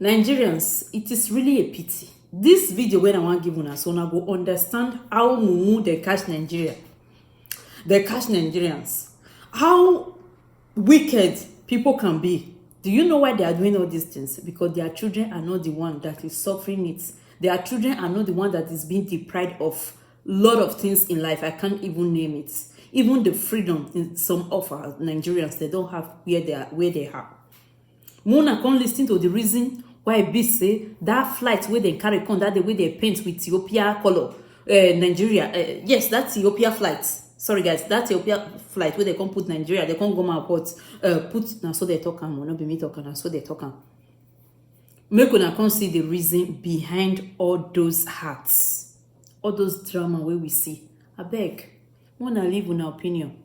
Nigerians, it is really a pity. This video when I want to give una so una go understand how mumu dey catch Nigeria. They catch Nigerians. How wicked people can be. Do you know why they are doing all these things? Because their children are not the one that is suffering it. Their children are not the one that is being deprived of a lot of things in life. I can't even name it. Even the freedom in some of our Nigerians, they don't have where they are. Mona come listen to the reason why be say that flight where they carry come that the way they paint with Ethiopia color, Nigeria. Yes, that's Ethiopia flight. Sorry guys, that's Ethiopia flight where they come put Nigeria, they come go my port, put now so they talk am, not be me talking, now so they talk am. Make una come see the reason behind all those hearts, all those drama where we see. I beg, wanna leave una opinion.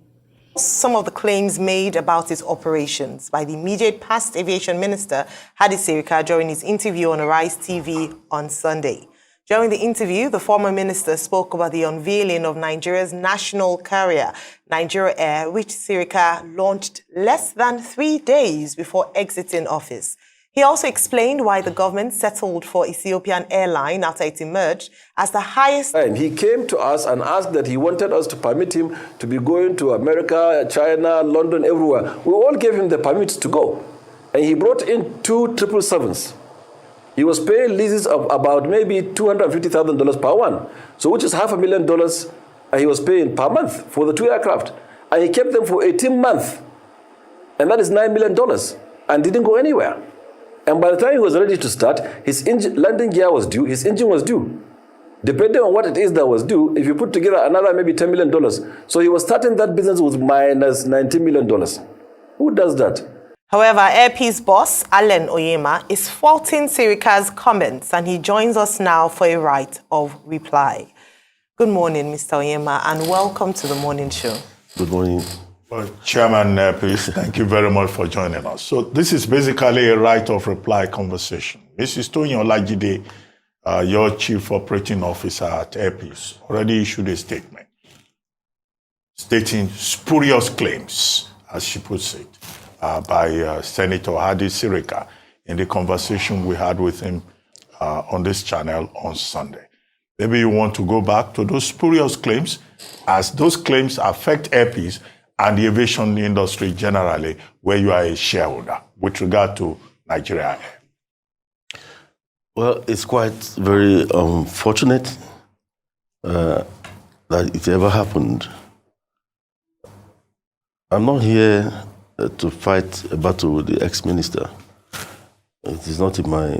Some of the claims made about its operations by the immediate past aviation minister, Hadi Sirika, during his interview on Arise TV on Sunday. During the interview, the former minister spoke about the unveiling of Nigeria's national carrier, Nigeria Air, which Sirika launched less than 3 days before exiting office. He also explained why the government settled for Ethiopian Airline after it emerged as the highest. And he came to us and asked that he wanted us to permit him to be going to America, China, London, everywhere. We all gave him the permits to go. And he brought in 2 777s. He was paying leases of about maybe $250,000 per one. So which is $500,000 he was paying per month for the 2 aircraft. And he kept them for 18 months. And that is $9 million. And didn't go anywhere. And by the time he was ready to start, his landing gear was due, his engine was due. Depending on what it is that was due, if you put together another maybe $10 million. So he was starting that business with minus $19 million. Who does that? However, Airpeace boss, Allen Oyema, is faulting Sirika's comments, and he joins us now for a right of reply. Good morning, Mr. Oyema, and welcome to the morning show. Good morning. Well, Chairman Airpeace, thank you very much for joining us. So this is basically a right of reply conversation. Mrs. Toyin Olajide, your Chief Operating Officer at Airpeace, already issued a statement stating spurious claims, as she puts it, by Senator Hadi Sirika in the conversation we had with him on this channel on Sunday. Maybe you want to go back to those spurious claims, as those claims affect Airpeace and the aviation industry generally, where you are a shareholder, with regard to Nigeria Air. Well, it's quite very unfortunate that it ever happened. I'm not here to fight a battle with the ex-minister. It is not in my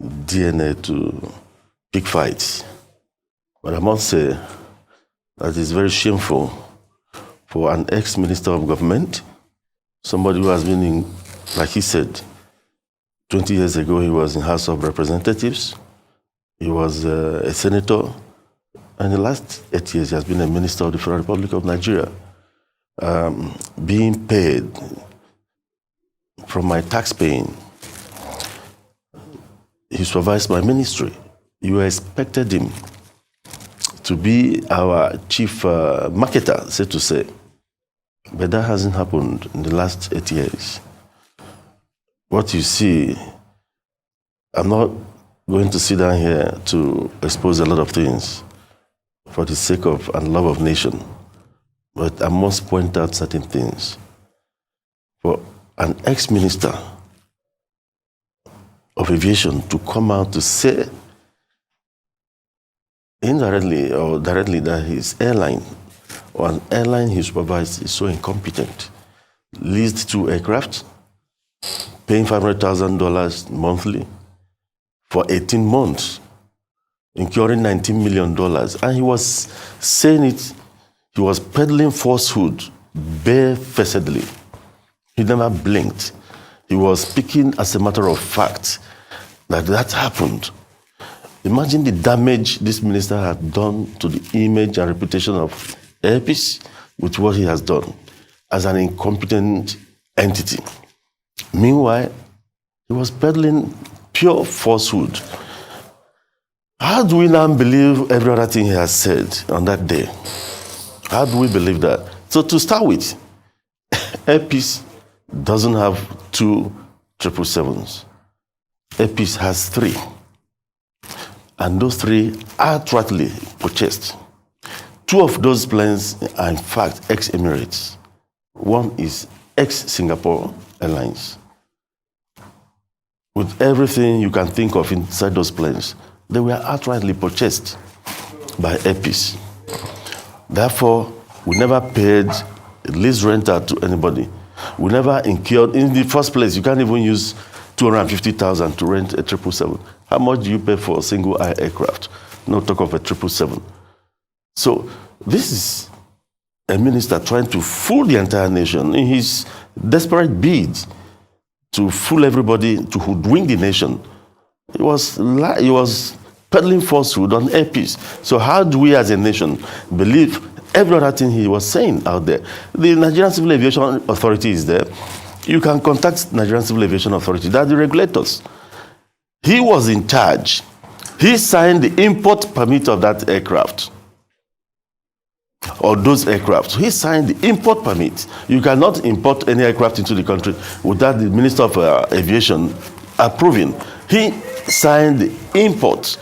DNA to pick fights. But I must say that it's very shameful for an ex-minister of government, somebody who has been in, like he said, 20 years ago he was in House of Representatives, he was a senator, and in the last 8 years he has been a minister of the Federal Republic of Nigeria, being paid from my tax paying. He supervised my ministry. You expected him to be our chief marketer, so to say. But that hasn't happened in the last 8 years. What you see, I'm not going to sit down here to expose a lot of things for the sake of and love of nation. But I must point out certain things. For an ex-minister of aviation to come out to say indirectly or directly that his airline or an airline he supervised is so incompetent, leased 2 aircraft, paying $500,000 monthly for 18 months, incurring $19 million. And he was saying it, he was peddling falsehood barefacedly. He never blinked. He was speaking as a matter of fact that happened. Imagine the damage this minister had done to the image and reputation of Airpeace with what he has done as an incompetent entity. Meanwhile, he was peddling pure falsehood. How do we now believe every other thing he has said on that day? How do we believe that? So to start with, Airpeace doesn't have 2 777s. APIS has 3. And those 3 are outrightly purchased. 2 of those planes are in fact ex-Emirates. One is ex-Singapore Airlines. With everything you can think of inside those planes, they were outrightly purchased by APIS. Therefore, we never paid lease rental to anybody. We never incurred, in the first place, you can't even use 250,000 to rent a 777. How much do you pay for a single-aisle aircraft? No talk of a 777. So this is a minister trying to fool the entire nation in his desperate bid to fool everybody, to hoodwink the nation. He was peddling falsehood on APIS. So how do we as a nation believe every other thing he was saying out there? The Nigerian Civil Aviation Authority is there. You can contact Nigerian Civil Aviation Authority. They're the regulators. He was in charge. He signed the import permit of that aircraft, or those aircraft. He signed the import permit. You cannot import any aircraft into the country without the Minister of Aviation approving. He signed the import.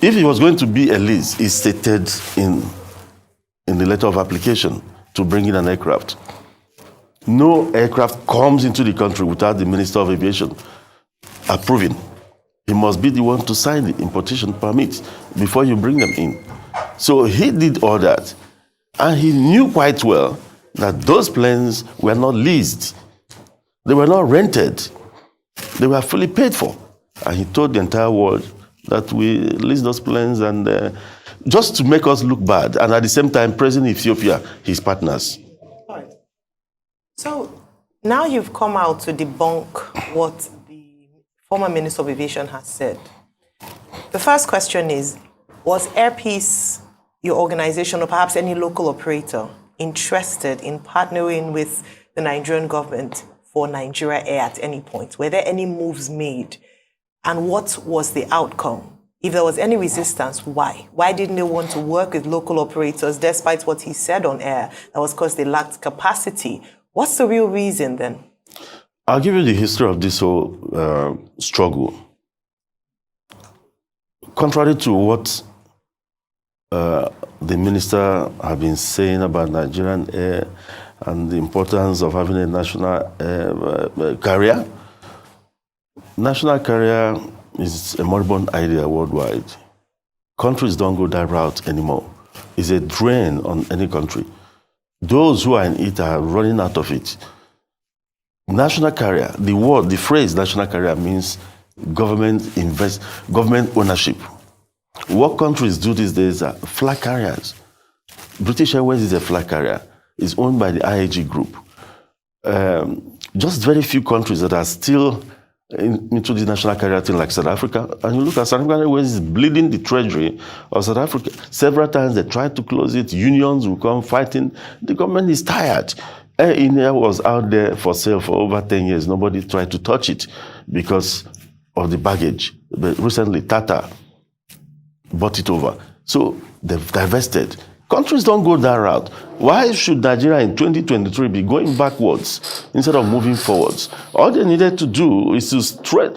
If it was going to be a lease, it's stated in the letter of application to bring in an aircraft. No aircraft comes into the country without the Minister of Aviation approving. He must be the one to sign the importation permit before you bring them in. So he did all that. And he knew quite well that those planes were not leased. They were not rented. They were fully paid for. And he told the entire world that we leased those planes and just to make us look bad. And at the same time, praising Ethiopia, his partners. Right. So now you've come out to debunk what the former Minister of Aviation has said. The first question is, was Air Peace, your organization, or perhaps any local operator, interested in partnering with the Nigerian government for Nigeria Air at any point? Were there any moves made? And what was the outcome? If there was any resistance, why? Why didn't they want to work with local operators despite what he said on air? That was because they lacked capacity. What's the real reason then? I'll give you the history of this whole struggle. Contrary to what the minister have been saying about Nigerian Air and the importance of having a national carrier, national carrier is a moribund idea worldwide. Countries don't go that route anymore. It's a drain on any country. Those who are in it are running out of it. National carrier, the phrase national carrier means government ownership. What countries do these days are flag carriers. British Airways is a flag carrier. It's owned by the IAG group. Just very few countries that are still into the national carrier thing, like South Africa. And you look at South African Airways is bleeding the treasury of South Africa. Several times they tried to close it. Unions will come fighting. The government is tired. Air India was out there for sale for over 10 years. Nobody tried to touch it because of the baggage. But recently, Tata bought it over. So they've divested. Countries don't go that route. Why should Nigeria in 2023 be going backwards instead of moving forwards? All they needed to do is to strengthen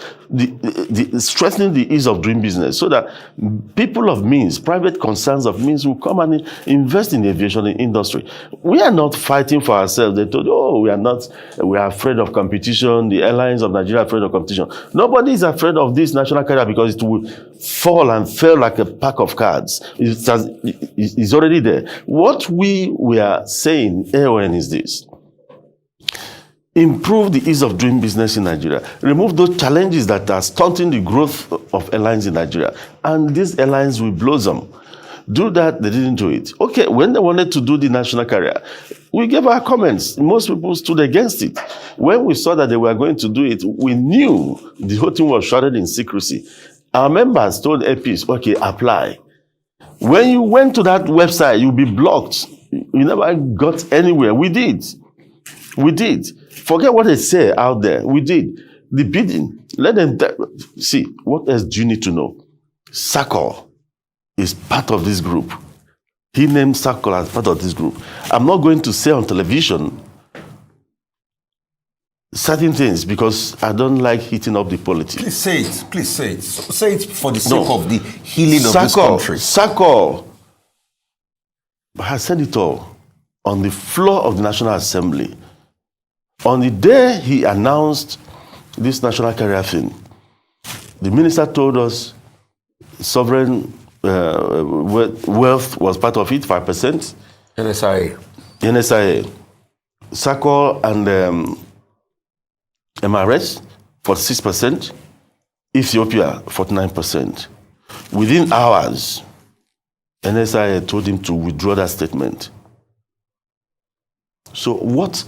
the ease of doing business so that people of means, private concerns of means will come and invest in the aviation industry. We are not fighting for ourselves. They told, we are afraid of competition. The airlines of Nigeria are afraid of competition. Nobody is afraid of this national carrier because it will fall and fail like a pack of cards. It's already there. What we are saying, AON, is this. Improve the ease of doing business in Nigeria. Remove those challenges that are stunting the growth of airlines in Nigeria. And these airlines will blossom. Do that, they didn't do it. Okay, when they wanted to do the national carrier, we gave our comments. Most people stood against it. When we saw that they were going to do it, we knew the whole thing was shrouded in secrecy. Our members told APIS, okay, apply. When you went to that website, you'll be blocked. You never got anywhere. We did. Forget what they say out there. We did. The bidding. Let them see. What else do you need to know? SACOL is part of this group. He named SACOL as part of this group. I'm not going to say on television certain things because I don't like heating up the politics. Please say it. Please say it. Say it for the sake of the healing of this country. Sako has said it all on the floor of the National Assembly. On the day he announced this national carrier thing, the minister told us sovereign wealth was part of it, 5%. NSIA. Sako and MRS, 46%. Ethiopia, 49%. Within hours, NSIA told him to withdraw that statement. So what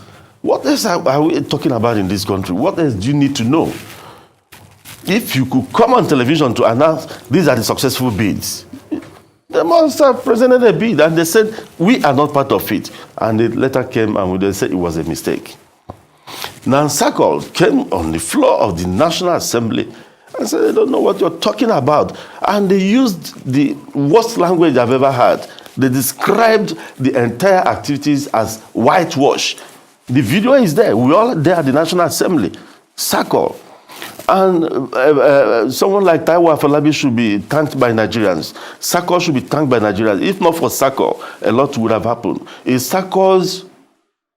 else are we talking about in this country? What else do you need to know? If you could come on television to announce these are the successful bids, they must have presented a bid and they said, we are not part of it. And the letter came and they said it was a mistake. Now Sako came on the floor of the National Assembly and said, they don't know what you're talking about. And they used the worst language I've ever heard. They described the entire activities as whitewash. The video is there. We all there at the National Assembly. Sako. And someone like Taiwo Afolabi should be thanked by Nigerians. Sako should be thanked by Nigerians. If not for Sako, a lot would have happened. It's Sako's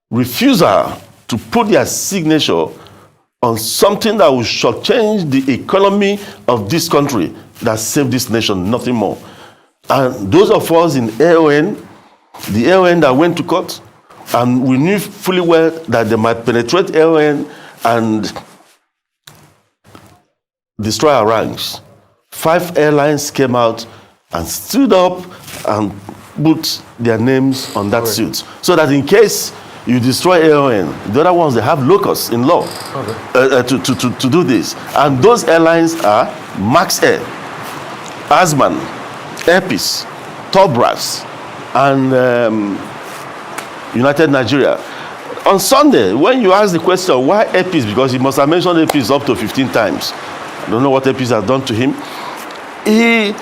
refusal to put their signature on something that will shortchange the economy of this country that saved this nation, nothing more. And those of us in AON, the AON that went to court, and we knew fully well that they might penetrate AON and destroy our ranks. 5 airlines came out and stood up and put their names on that suit. So that in case you destroy AON, the other ones, they have locus in law to do this. And those airlines are Max Air, Asman, Airpeace, Tobras, and United Nigeria. On Sunday, when you ask the question, why Airpeace? Because he must have mentioned Airpeace up to 15 times. I don't know what Airpeace has done to him. He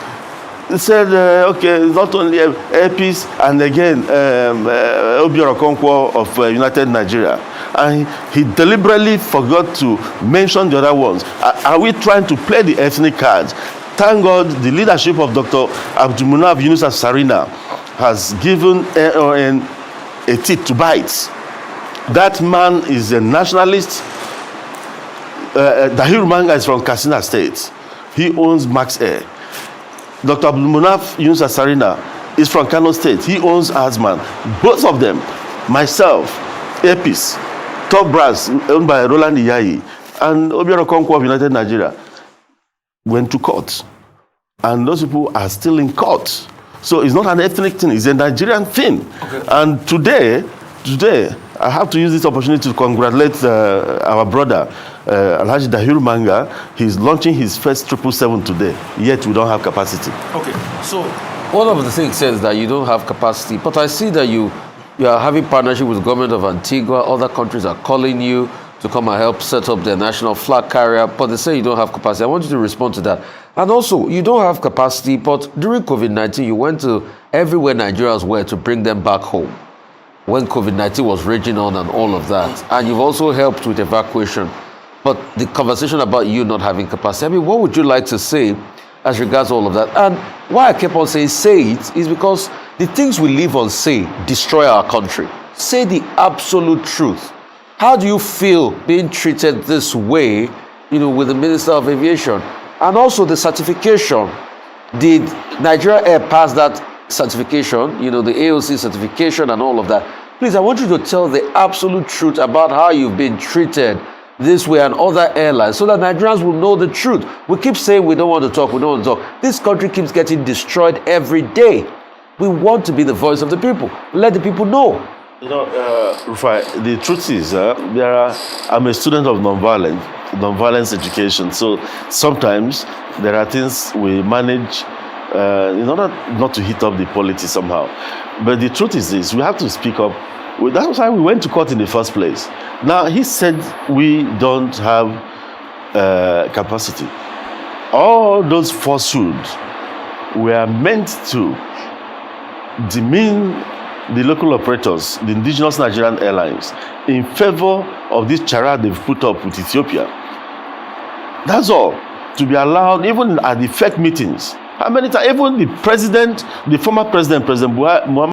said, okay, not only Airpeace, and again, Obiora Okonkwo of United Nigeria. And he deliberately forgot to mention the other ones. Are we trying to play the ethnic cards? Thank God the leadership of Dr. Abdulmunaf Yunus Sarina has given AON a teeth to bite. That man is a nationalist. Dahir Manga is from Katsina State. He owns Max Air. Dr. Abdulmunaf Yunus Sarina is from Kano State. He owns Asman. Both of them, myself, Airpeace, Top Brass, owned by Roland Iyayi, and Obiora Okonkwo of United Nigeria, went to court. And those people are still in court. So it's not an ethnic thing, it's a Nigerian thing. Okay. And today, I have to use this opportunity to congratulate our brother, Alhaji Dahir Manga. He's launching his first 777 today, yet we don't have capacity. Okay, so one of the things says that you don't have capacity, but I see that you are having partnership with the government of Antigua. Other countries are calling you to come and help set up their national flag carrier, but they say you don't have capacity. I want you to respond to that. And also, you don't have capacity, but during COVID-19, you went to everywhere Nigerians were to bring them back home when COVID-19 was raging on and all of that. And you've also helped with evacuation. But the conversation about you not having capacity, I mean, what would you like to say as regards all of that? And why I kept on saying say it is because the things we live on say destroy our country. Say the absolute truth. How do you feel being treated this way, with the Minister of Aviation? And also the certification. Did Nigeria Air pass that certification, the AOC certification and all of that? Please, I want you to tell the absolute truth about how you've been treated this way and other airlines so that Nigerians will know the truth. We keep saying we don't want to talk. This country keeps getting destroyed every day. We want to be the voice of the people. Let the people know. Rufai, the truth is, I'm a student of nonviolence education. So sometimes there are things we manage in order not to heat up the politics somehow. But the truth is this, we have to speak up. That's why we went to court in the first place. Now, he said we don't have capacity. All those falsehoods were meant to demean the local operators, the indigenous Nigerian airlines, in favor of this charade they've put up with Ethiopia. That's all. To be allowed, even at the fake meetings. How many times, even the president, the former president, President Muhammad